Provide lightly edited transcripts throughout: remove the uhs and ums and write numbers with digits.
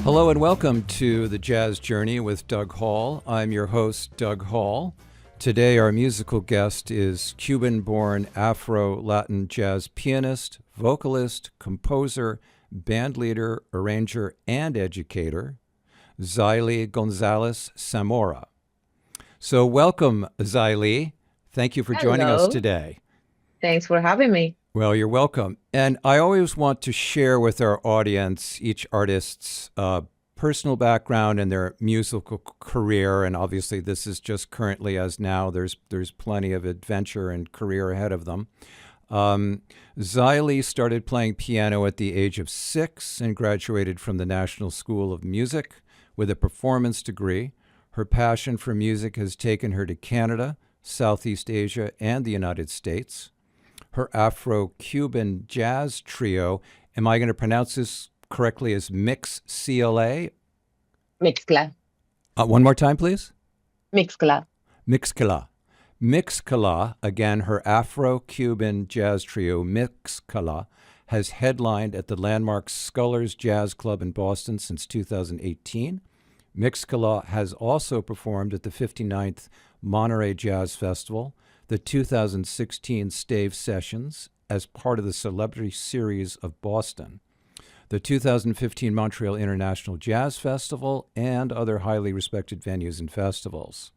Hello and welcome to The Jazz Journey with Doug Hall. I'm your host, Doug Hall. Today our musical guest is Cuban-born Afro Latin jazz pianist, vocalist, composer, bandleader, arranger, and educator, Zahili González Zamora. So welcome, Zahili. Thank you for joining us today. Thanks for having me. Well, you're welcome. And I always want to share with our audience each artist's personal background and their musical career. And obviously, this is just currently as now. There's plenty of adventure and career ahead of them. Zahili started playing piano at the age of 6 and graduated from the National School of Music with a performance degree. Her passion for music has taken her to Canada, Southeast Asia, and the United States. Her Afro-Cuban jazz trio, am I going to pronounce this correctly as MIXCLA? MIXCLA. One more time, please. MIXCLA. MIXCLA. MIXCLA, again, her Afro-Cuban jazz trio, MIXCLA, has headlined at the landmark Scullers Jazz Club in Boston since 2018. MIXCLA has also performed at the 59th Monterey Jazz Festival, the 2016 Stave Sessions as part of the Celebrity Series of Boston, the 2015 Montreal International Jazz Festival, and other highly respected venues and festivals.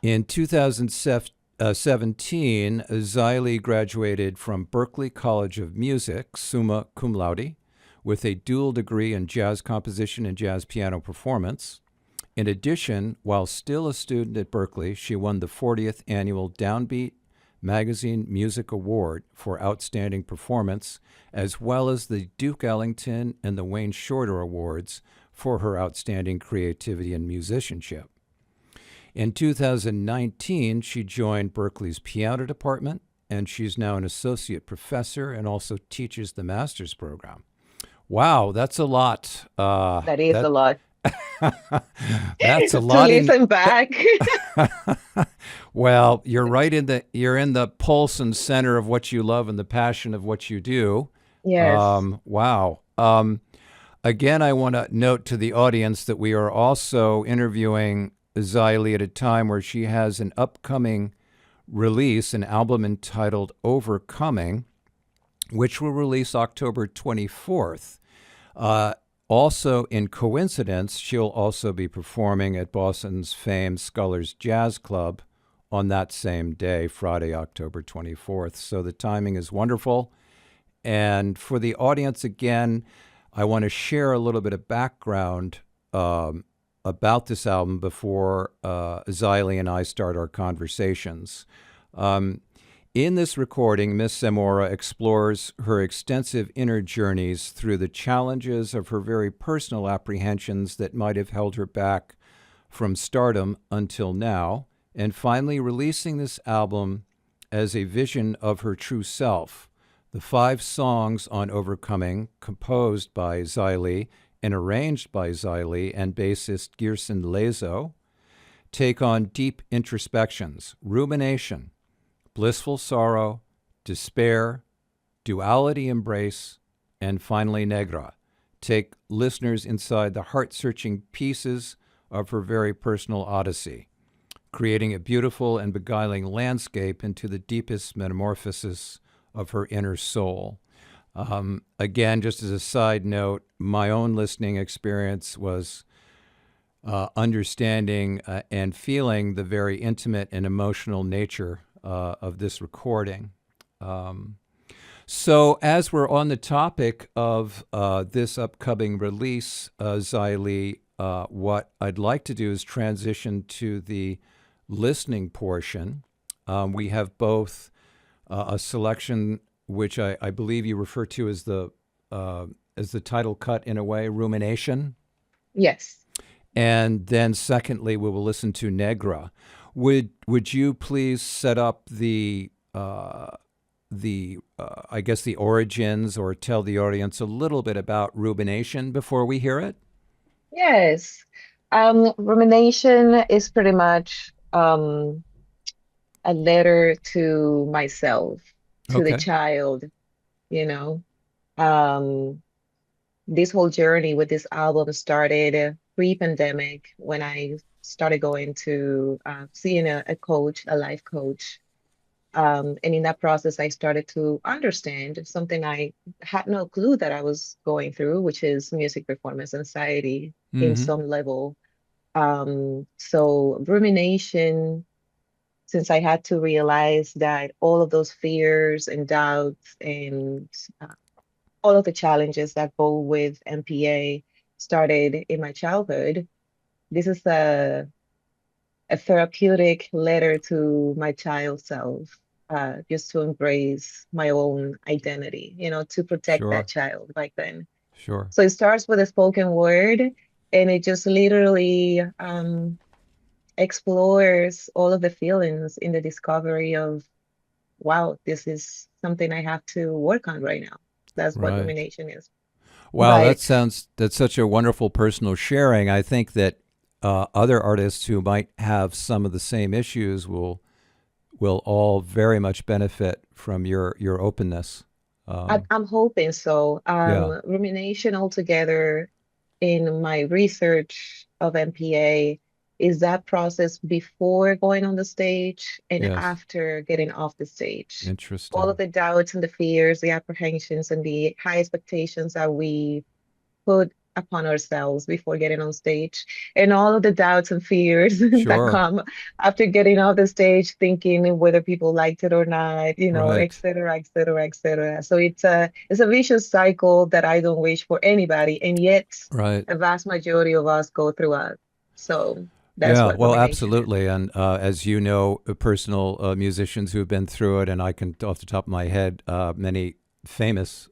In 2017, Zahili graduated from Berklee College of Music, summa cum laude, with a dual degree in jazz composition and jazz piano performance. In addition, while still a student at Berklee, she won the 40th annual Downbeat Magazine Music Award for Outstanding Performance, as well as the Duke Ellington and the Wayne Shorter Awards for her outstanding creativity and musicianship. In 2019, she joined Berklee's piano department, and she's now an associate professor and also teaches the master's program. Wow, that's a lot. That is a lot. That's a lot. To listen back. Well, you're in the pulse and center of what you love and the passion of what you do. Yes. Wow. Again, I want to note to the audience that we are also interviewing Zahili at a time where she has an upcoming release, an album entitled Overcoming, which will release October 24th. Also, in coincidence, she'll also be performing at Boston's famed Scullers Jazz Club on that same day, Friday, October 24th. So the timing is wonderful. And for the audience, again, I want to share a little bit of background about this album before Zahili and I start our conversations. In this recording, Miss Zamora explores her extensive inner journeys through the challenges of her very personal apprehensions that might have held her back from stardom until now, and finally releasing this album as a vision of her true self. The 5 songs on Overcoming, composed by Zahili and arranged by Zahili and bassist Gerson Lezo, take on deep introspections, rumination, blissful sorrow, despair, duality embrace, and finally Negra. Take listeners inside the heart-searching pieces of her very personal odyssey, creating a beautiful and beguiling landscape into the deepest metamorphosis of her inner soul. Again, just as a side note, my own listening experience was understanding and feeling the very intimate and emotional nature of this recording. So as we're on the topic of this upcoming release, Zahili, what I'd like to do is transition to the listening portion. We have both a selection, which I believe you refer to as the title cut in a way, Rumination. Yes. And then secondly, we will listen to Negra. Would you please set up the I guess the origins, or tell the audience a little bit about Rumination before we hear it? Yes. Rumination is pretty much a letter to myself, to the child, you know. this whole journey with this album started pre-pandemic when I started going to seeing a coach, a life coach. And in that process, I started to understand something I had no clue that I was going through, which is music performance anxiety in Mm-hmm. some level. So rumination, since I had to realize that all of those fears and doubts and all of the challenges that go with MPA started in my childhood, this is a therapeutic letter to my child self, just to embrace my own identity, to protect that Sure. child back then. Sure. So it starts with a spoken word, and it just literally explores all of the feelings in the discovery of, wow, this is something I have to work on right now. That's what Right. rumination is. Wow, But that's such a wonderful personal sharing. I think that other artists who might have some of the same issues will all very much benefit from your openness. I'm hoping so. Yeah. Rumination altogether in my research of MPA is that process before going on the stage and Yes. after getting off the stage. All of Interesting. the doubts and the fears, the apprehensions, and the high expectations that we put upon ourselves before getting on stage, and all of the doubts and fears that Sure. come after getting off the stage, thinking whether people liked it or not, et Right. cetera, et cetera, et cetera. So it's a vicious cycle that I don't wish for anybody, and yet Right. a vast majority of us go through it. So that's Yeah, what well, rumination is. absolutely. And as you know, personal musicians who've been through it, and I can, off the top of my head, many famous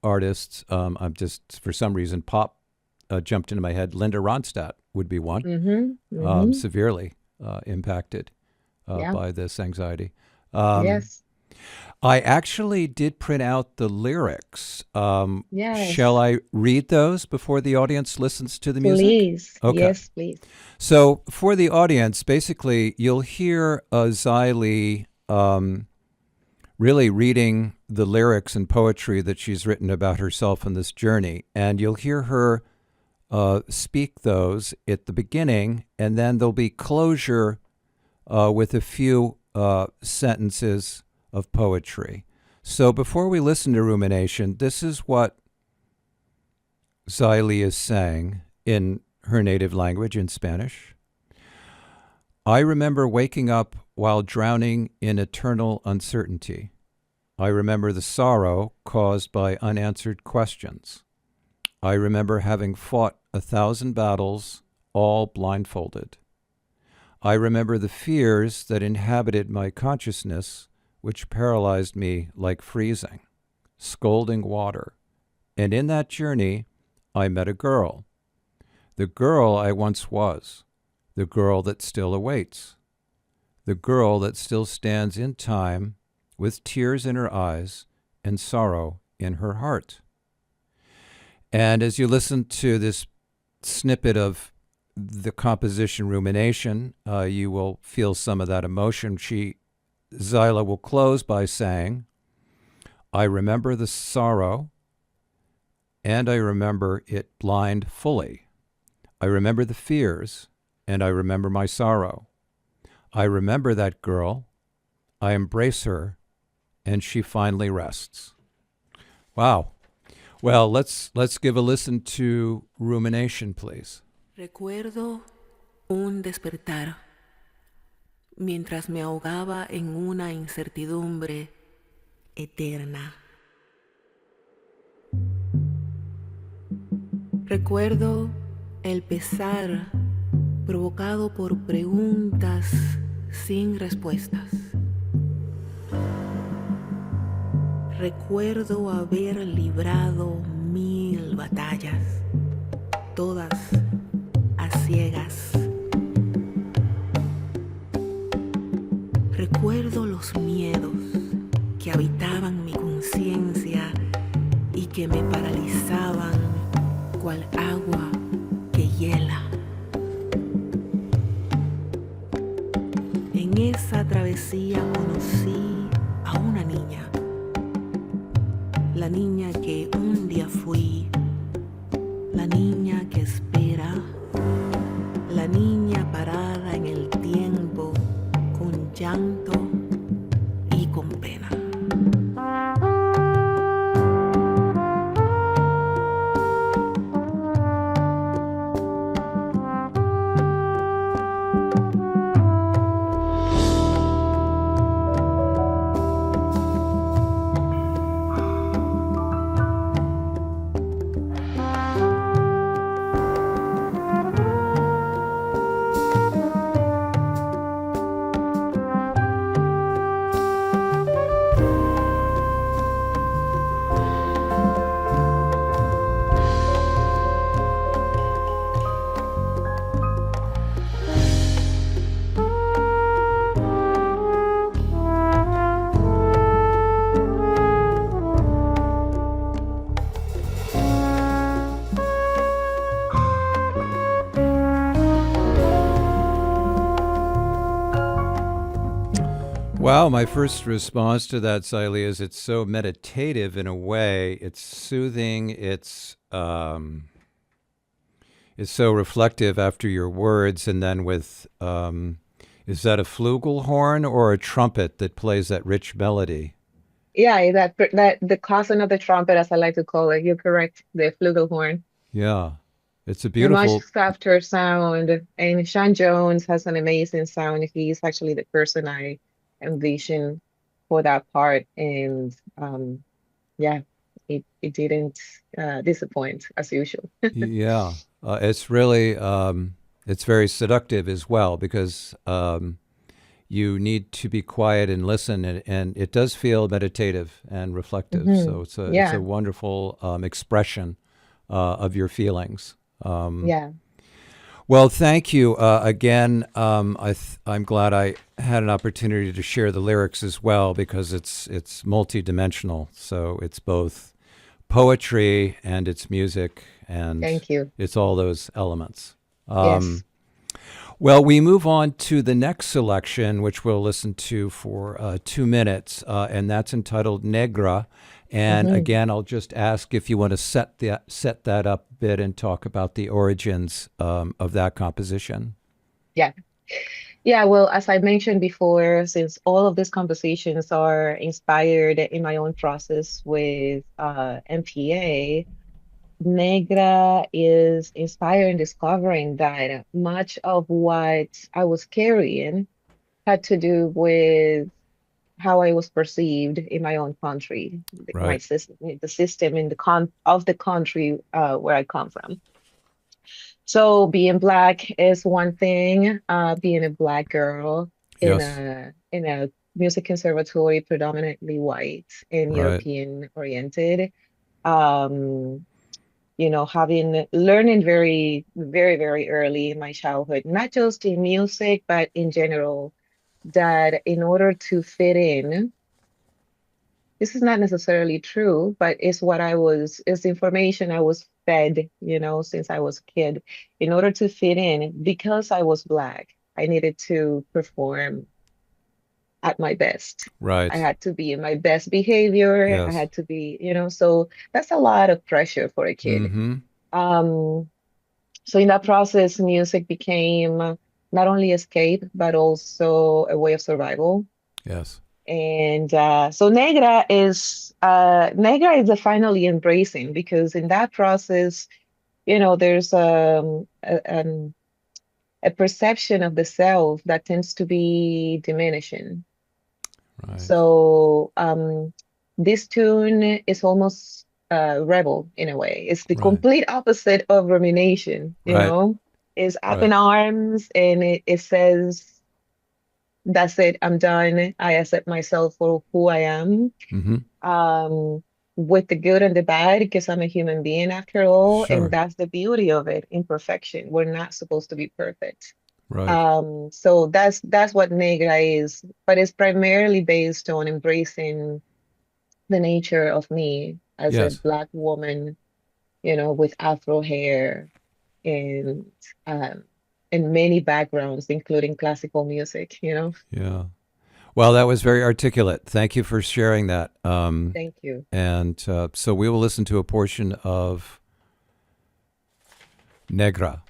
artists. I'm just, for some reason, pop jumped into my head. Linda Ronstadt would be one, Mm-hmm. Mm-hmm. severely impacted Yeah. by this anxiety. Um, Yes. I actually did print out the lyrics. Shall Yes. I read those before the audience listens to the music? Please. Okay. Yes, please. So for the audience, basically, you'll hear Zahili really reading the lyrics and poetry that she's written about herself in this journey. And you'll hear her speak those at the beginning, and then there'll be closure with a few sentences of poetry. So before we listen to Rumination, this is what Zahili is saying in her native language, in Spanish. I remember waking up while drowning in eternal uncertainty. I remember the sorrow caused by unanswered questions. I remember having fought 1,000 battles, all blindfolded. I remember the fears that inhabited my consciousness, which paralyzed me like freezing, scalding water. And in that journey, I met a girl. The girl I once was, the girl that still awaits, the girl that still stands in time with tears in her eyes and sorrow in her heart. And as you listen to this snippet of the composition Rumination, you will feel some of that emotion. Zyla will close by saying, I remember the sorrow, and I remember it blind fully. I remember the fears, and I remember my sorrow. I remember that girl. I embrace her, and she finally rests. Wow. Well, let's give a listen to Rumination, please. Recuerdo un despertar mientras me ahogaba en una incertidumbre eterna. Recuerdo el pesar provocado por preguntas sin respuestas. Recuerdo haber librado 1000 batallas, todas a ciegas. Recuerdo los miedos que habitaban mi conciencia y que me paralizaban cual agua que hiela. En esa travesía conocí a una niña, la niña que un día fui canto y con pena. Wow, my first response to that, Zahili, is it's so meditative in a way. It's soothing. It's so reflective after your words, and then with is that a flugelhorn or a trumpet that plays that rich melody? Yeah, that the cousin of the trumpet, as I like to call it. You're correct. The flugelhorn. Yeah, it's a A much beautiful. softer sound. And Sean Jones has an amazing sound. He's actually the person I envisioned for that part. And yeah, it didn't disappoint as usual. Yeah, it's really it's very seductive as well because you need to be quiet and listen, and it does feel meditative and reflective. So it's a Yeah, wonderful expression of your feelings. yeah. Well, thank you again. I'm glad I had an opportunity to share the lyrics as well because it's multidimensional. So it's both poetry and it's music and Thank you. it's all those elements. Yes. Well, we move on to the next selection, which we'll listen to for 2 minutes, and that's entitled Negra. And again, I'll just ask if you want to set that up a bit and talk about the origins of that composition. Yeah. Yeah, well, as I mentioned before, since all of these compositions are inspired in my own process with MPA, Negra is inspired in discovering that much of what I was carrying had to do with how I was perceived in my own country, my Right. system, the system in the country where I come from. So being Black is one thing, being a Black girl in Yes. a music conservatory, predominantly white and Right. European oriented. Learning very, very, very early in my childhood, not just in music, but in general, that in order to fit in, this is not necessarily true, but it's information I was fed, since I was a kid. In order to fit in, because I was Black, I needed to perform at my best. I Right. had to be in my best behavior. I Yes. had to be, so that's a lot of pressure for a kid. Mm-hmm. Um, so in that process, music became not only escape, but also a way of survival. Yes. And so Negra is the finally embracing, because in that process, there's a perception of the self that tends to be diminishing. Right. So this tune is almost rebel in a way. It's the Right. complete opposite of rumination, Right. It's up Right. in arms, and it says, that's it, I'm done. I accept myself for who I am, Mm-hmm. with the good and the bad, because I'm a human being after all. And Sure. that's the beauty of it, imperfection. We're not supposed to be perfect. Right. So that's what Negra is, but it's primarily based on embracing the nature of me as a Yes. Black woman, with Afro hair and many backgrounds, including classical music, Yeah. Well, that was very articulate. Thank you for sharing that. Thank you. And so we will listen to a portion of Negra.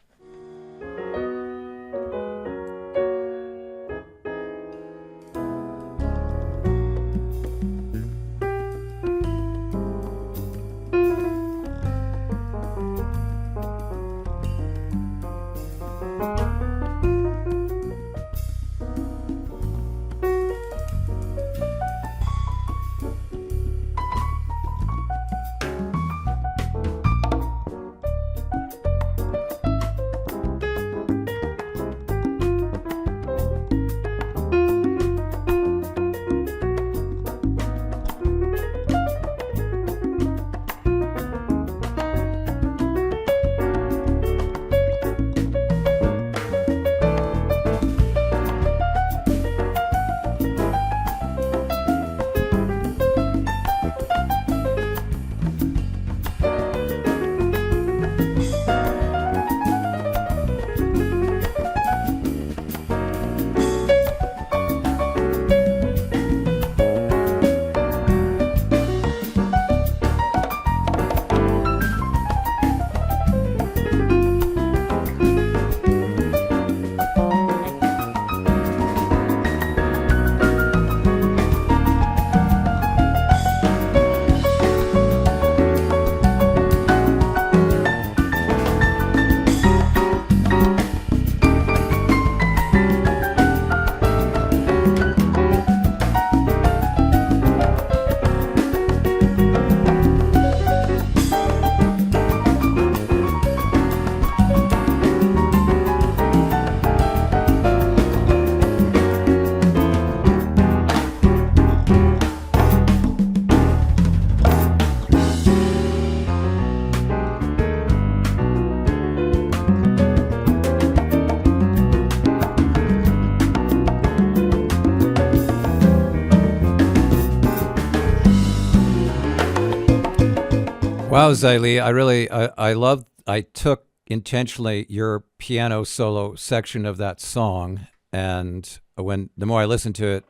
Wow, Zahili, I took intentionally your piano solo section of that song, and the more I listen to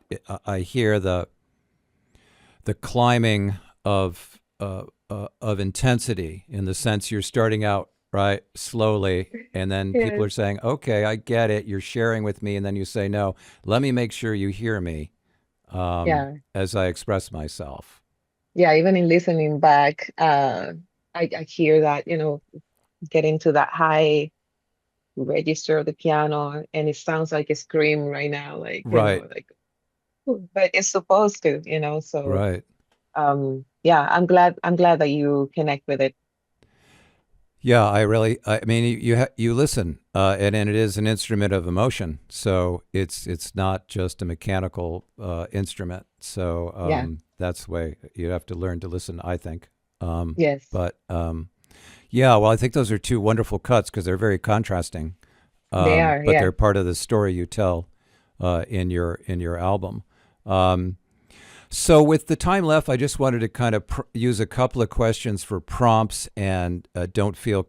I hear the climbing of intensity, in the sense you're starting out right slowly, and then people Yes. are saying, "Okay, I get it. You're sharing with me," and then you say, "No, let me make sure you hear me Yeah. as I express myself." Yeah. Even in listening back, I hear that, get into that high register of the piano, and it sounds like a scream right now, like, Right, like, but it's supposed to, so right. yeah, I'm glad that you connect with it. Yeah, I mean, you listen, and it is an instrument of emotion. So it's not just a mechanical instrument. So Yeah. that's the way you have to learn to listen, I think. Yes. But yeah, well, I think those are two wonderful cuts because they're very contrasting. They are. But Yeah. they're part of the story you tell in your album. So with the time left, I just wanted to kind of use a couple of questions for prompts, and don't feel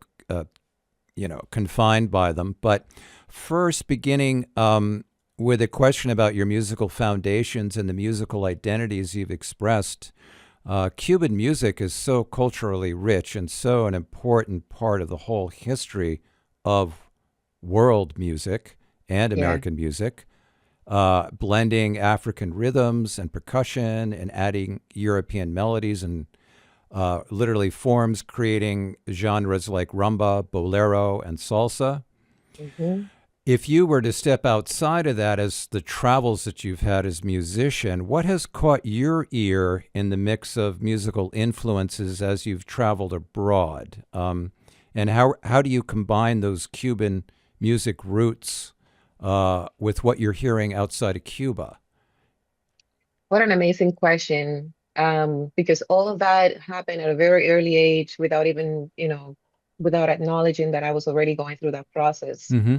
confined by them. But first, beginning with a question about your musical foundations and the musical identities you've expressed. Cuban music is so culturally rich and so an important part of the whole history of world music and Yeah. American music. Blending African rhythms and percussion and adding European melodies and literally forms, creating genres like rumba, bolero, and salsa. Hmm. If you were to step outside of that, as the travels that you've had as musician, what has caught your ear in the mix of musical influences as you've traveled abroad? And how do you combine those Cuban music roots with what you're hearing outside of Cuba? What an amazing question. Because all of that happened at a very early age without even, without acknowledging that I was already going through that process. Mm-hmm.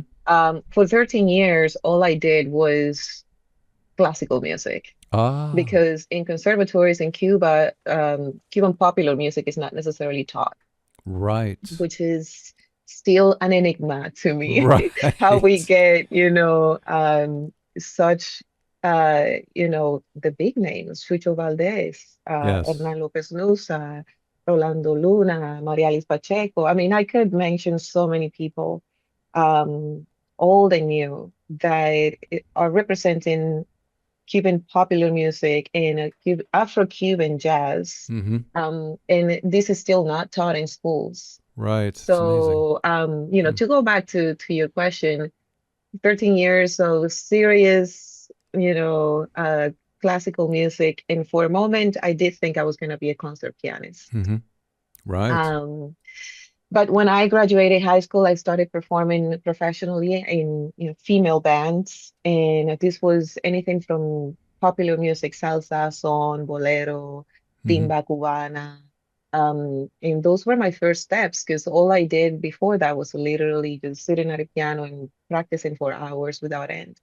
For 13 years, all I did was classical music, Ah, because in conservatories in Cuba, Cuban popular music is not necessarily taught, right. which is still an enigma to me. How we Right. get, such, the big names, Chucho Valdés, Yes. Hernán López Nusa, Rolando Luna, María Liz Pacheco. I mean, I could mention so many people, um, old and new, that are representing Cuban popular music and Afro-Cuban jazz. Mm-hmm. And this is still not taught in schools. Right. It's amazing. So, Mm. to go back to your question, 13 years of serious, classical music. And for a moment, I did think I was going to be a concert pianist. Mm-hmm. Right. Um, but when I graduated high school, I started performing professionally in, female bands. And this was anything from popular music, salsa, son, bolero, Mm-hmm. timba cubana. And those were my first steps, because all I did before that was literally just sitting at a piano and practicing for hours without end.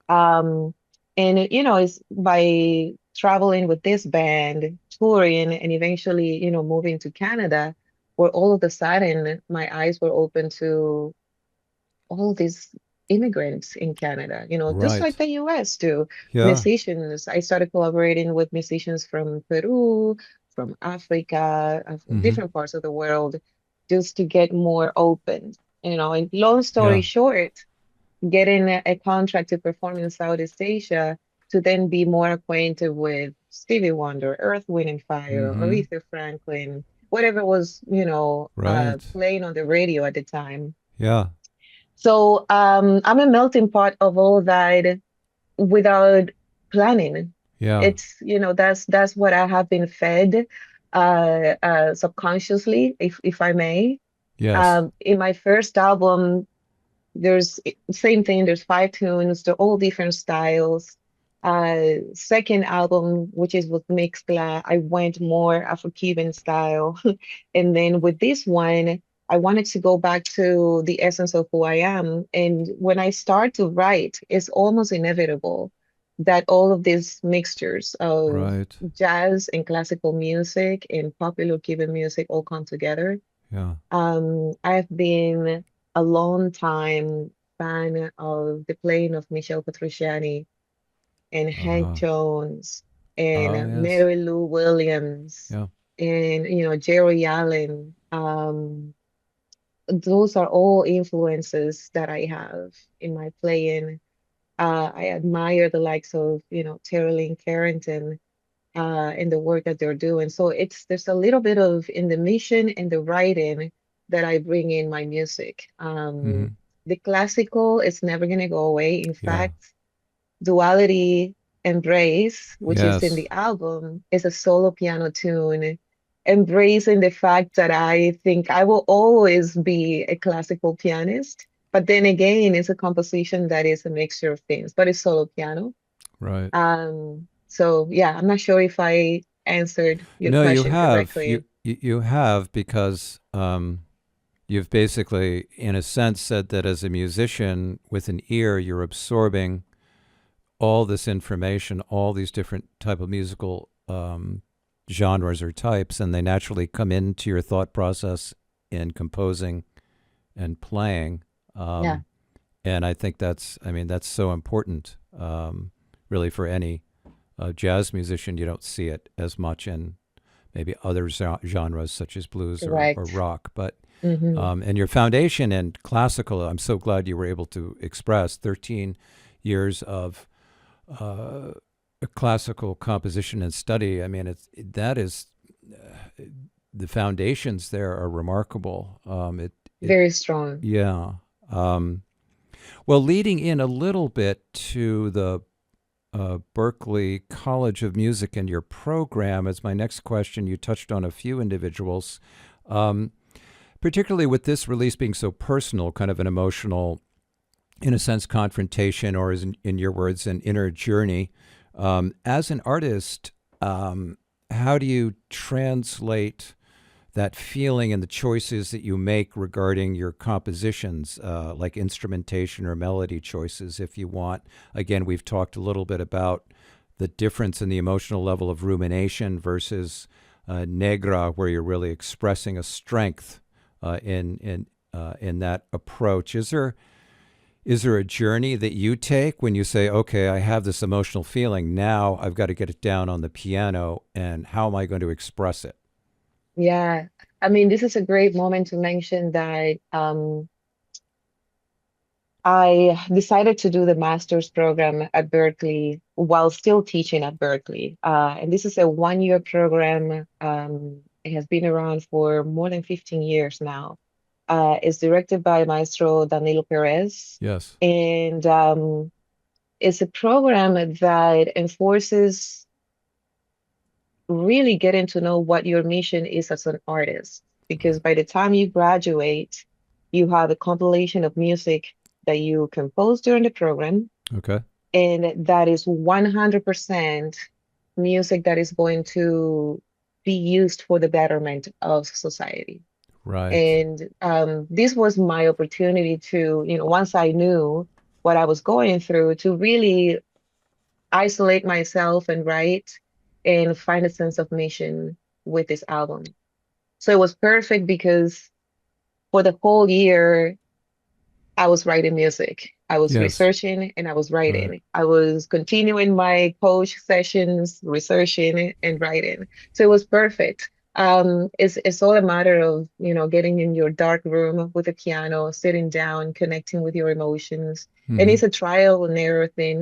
Um, and it's by traveling with this band, touring, and eventually, moving to Canada, where all of a sudden my eyes were open to all these immigrants in Canada, just like Right. the US do. Yeah. Musicians. I started collaborating with musicians from Peru, from Africa, Mm-hmm. different parts of the world, just to get more open. And long story Yeah. short, getting a contract to perform in Southeast Asia, to then be more acquainted with Stevie Wonder, Earth, Wind and Fire, Mm-hmm. Aretha Franklin, whatever was, Right. playing on the radio at the time. Yeah. So I'm a melting pot of all that without planning. Yeah. It's, that's what I have been fed subconsciously, if I may. Yes. In my first album, there's same thing, there's 5 tunes, they're all different styles. Second album, which is with MIXCLA, I went more Afro-Cuban style. And then with this one, I wanted to go back to the essence of who I am. And when I start to write, it's almost inevitable that all of these mixtures of Right. jazz and classical music and popular Cuban music all come together. Yeah. I've been a long time fan of the playing of Michel Petrucciani and Hank Uh-huh. Jones Oh, and yes. Mary Lou Williams Yeah. and Jerry Allen. Those are all influences that I have in my playing. I admire the likes of, Terry Lynn Carrington and the work that they're doing. So there's a little bit of in the mission and the writing that I bring in my music. Hmm. The classical is never going to go away. In Yeah. fact, Duality Embrace, which is in Yes. the album, is a solo piano tune, embracing the fact that I think I will always be a classical pianist. But then again, it's a composition that is a mixture of things, but it's solo piano. Right. So yeah, I'm not sure if I answered your No, you question have. You correctly. you, you have because you've basically, in a sense, said that as a musician with an ear, you're absorbing all this information, all these different type of musical genres or types, and they naturally come into your thought process in composing and playing. Yeah, And I think that's so important, really, for any jazz musician. You don't see it as much in maybe other genres such as blues or correct. rock. But Hmm. and your foundation in classical, I'm so glad you were able to express 13 years of uh, classical composition and study. I mean, that is the foundations there are remarkable. It Very strong. yeah. Um, well, leading in a little bit to the Berklee College of Music and your program, as my next question, you touched on a few individuals, um, particularly with this release being so personal, kind of an emotional, in a sense, confrontation, or as in your words, an inner journey. As an artist, how do you translate that feeling and the choices that you make regarding your compositions, like instrumentation or melody choices, if you want? Again, we've talked a little bit about the difference in the emotional level of rumination versus negra, where you're really expressing a strength in that approach. Is there a journey that you take when you say, okay, I have this emotional feeling, now I've got to get it down on the piano, and how am I going to express it? Yeah. I mean, this is a great moment to mention that I decided to do the master's program at Berklee while still teaching at Berklee. And this is a 1 year program. It has been around for more than 15 years now. It's directed by Maestro Danilo Perez. Yes. And it's a program that enforces really getting to know what your mission is as an artist. Because by the time you graduate, you have a compilation of music that you compose during the program, Okay. and that is 100% music that is going to be used for the betterment of society. Right. And this was my opportunity to, once I knew what I was going through, to really isolate myself and write and find a sense of mission with this album. So it was perfect because for the whole year, I was writing music. I was Yes. researching and I was Right. writing. I was continuing my coach sessions, researching and writing. So it was perfect. It's all a matter of, getting in your dark room with a piano, sitting down, connecting with your emotions. And Hmm. it's a trial and error thing.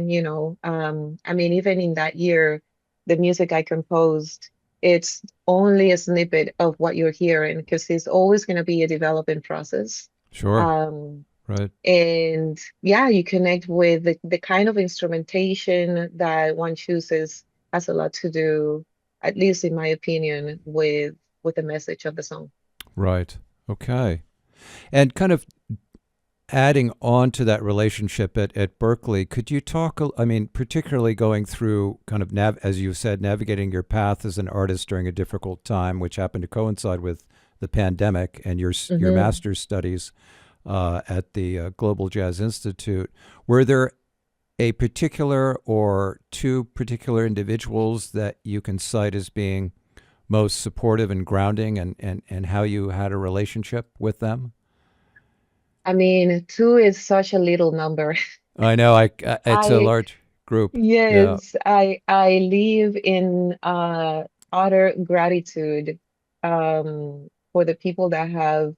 I mean, even in that year, the music I composed, it's only a snippet of what you're hearing because it's always going to be a developing process. Sure. Um, Right. and yeah, you connect with the kind of instrumentation that one chooses has a lot to do, at least in my opinion, with the message of the song. Right. Okay. And kind of adding on to that relationship at Berklee, could you talk, I mean, particularly going through kind of, as you said, navigating your path as an artist during a difficult time, which happened to coincide with the pandemic, and your Hmm. master's studies at the Global Jazz Institute. Were there a particular or two particular individuals that you can cite as being most supportive and grounding, and how you had a relationship with them? I mean, two is such a little number. I know, it's a I large group. Yeah. Yes, I live in utter gratitude for the people that have,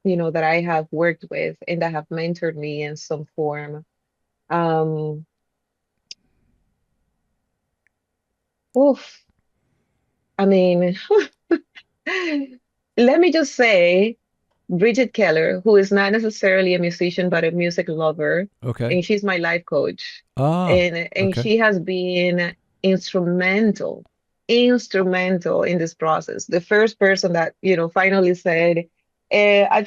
that I have worked with and that have mentored me in some form. Um, oof, I mean, let me just say, Bridget Keller, who is not necessarily a musician but a music lover, Okay. and she's my life coach. Ah, And okay. she has been instrumental in this process. The first person that, finally said, I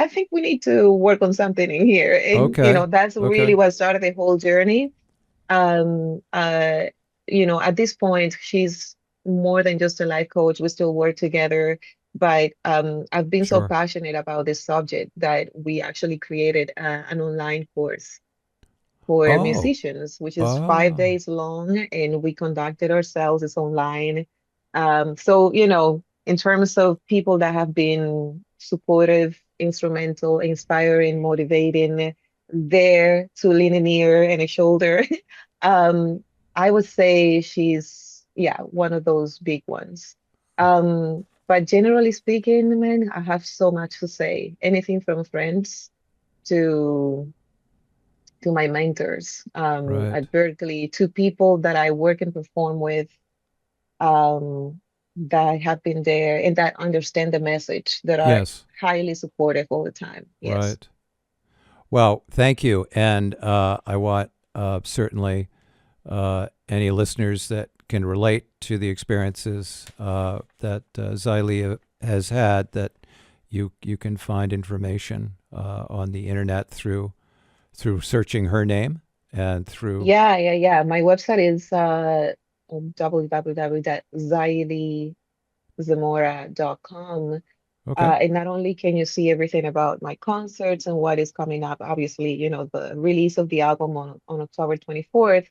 think we need to work on something in here. And, Okay. that's really Okay. what started the whole journey. Um, uh, at this point, she's more than just a life coach. We still work together, but I've been so Sure. passionate about this subject that we actually created an online course for Oh. musicians, which is 5 Ah. days long, and we conducted ourselves. It's online. So, in terms of people that have been supportive, instrumental, inspiring, motivating, there to lean an ear and a shoulder, um, I would say she's, yeah, one of those big ones. But generally speaking, man, I have so much to say. Anything from friends to my mentors Right. at Berklee, to people that I work and perform with, that have been there and that understand the message, that are Yes. highly supportive all the time. Yes. Right. Well, thank you. And I want certainly any listeners that can relate to the experiences that Zahili has had, that you can find information on the internet through searching her name and through. Yeah. My website is www.zahilizamora.com. Okay. And not only can you see everything about my concerts and what is coming up, obviously, the release of the album on October 24th,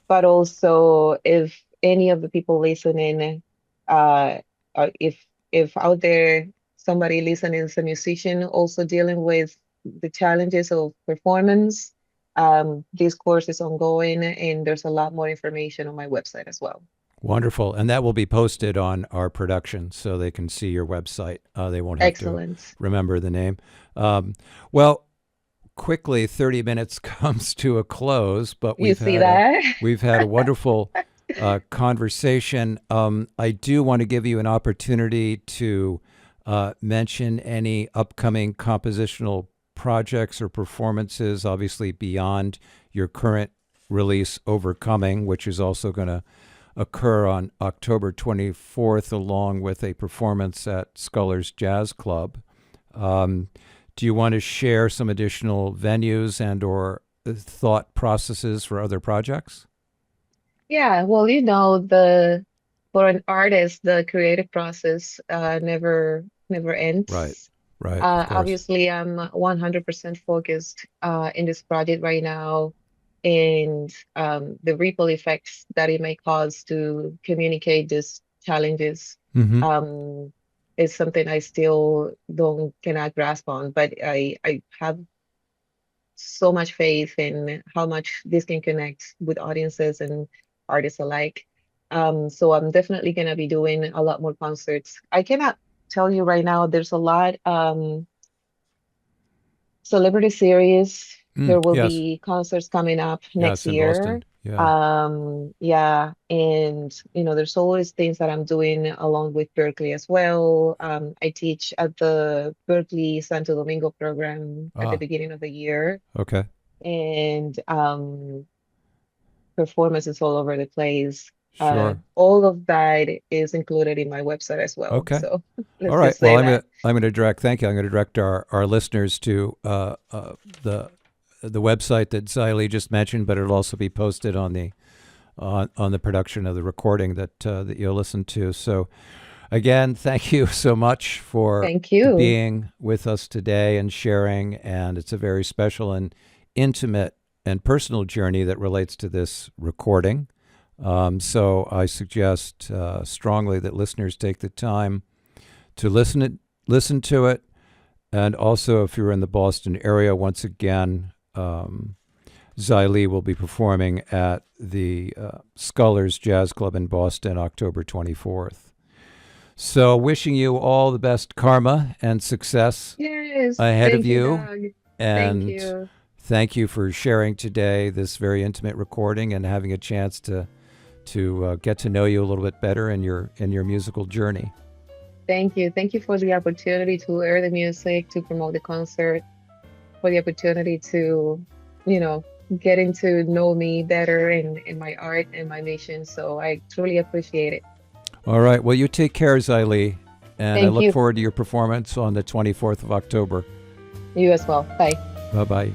but also if any of the people listening, if out there somebody listening is a musician also dealing with the challenges of performance, this course is ongoing, and there's a lot more information on my website as well. Wonderful. And that will be posted on our production so they can see your website. They won't have to Excellent. remember the name. Well, quickly, 30 minutes comes to a close, but You see that? we've had a wonderful conversation. I do want to give you an opportunity to mention any upcoming compositional projects or performances, obviously beyond your current release, Overcoming, which is also going to occur on October 24th, along with a performance at Scullers Jazz Club. Do you want to share some additional venues and or thought processes for other projects? Yeah, well, for an artist, the creative process never Right, ends. right, of course. Obviously, I'm 100% focused in this project right now, and the ripple effects that it may cause to communicate these challenges Mm-hmm. is something I still don't cannot grasp on, but I have so much faith in how much this can connect with audiences and artists alike. So I'm definitely gonna be doing a lot more concerts. I cannot tell you right now, there's a lot celebrity series. There will Yes, be concerts coming up next yes, in year. Boston. Yeah. Yeah, and there's always things that I'm doing along with Berklee as well. I teach at the Berklee Santo Domingo program at the Ah, beginning of the year, okay. and performances all over the place. Sure. All of that is included in my website as well. Okay. So All let's right. just Well, say that. I'm gonna direct. Thank you. I'm gonna direct our listeners to the website that Zahili just mentioned, but it'll also be posted on the production of the recording that you'll listen to. So, again, thank you so much for Thank you. being with us today and sharing. And it's a very special and intimate and personal journey that relates to this recording. So I suggest strongly that listeners take the time to listen to it. And also, if you're in the Boston area, once again, Zahili will be performing at the Scullers Jazz Club in Boston, October 24th. So wishing you all the best karma and success ahead of you. Doug. And Thank you. thank you for sharing today this very intimate recording and having a chance to get to know you a little bit better in your musical journey. Thank you. Thank you for the opportunity to air the music, to promote the concert, for the opportunity to, getting to know me better in my art and my mission. So I truly appreciate it. All right. Well, you take care, Zahili, and I Thank look you. forward to your performance on the 24th of October. You as well. Bye. Bye-bye.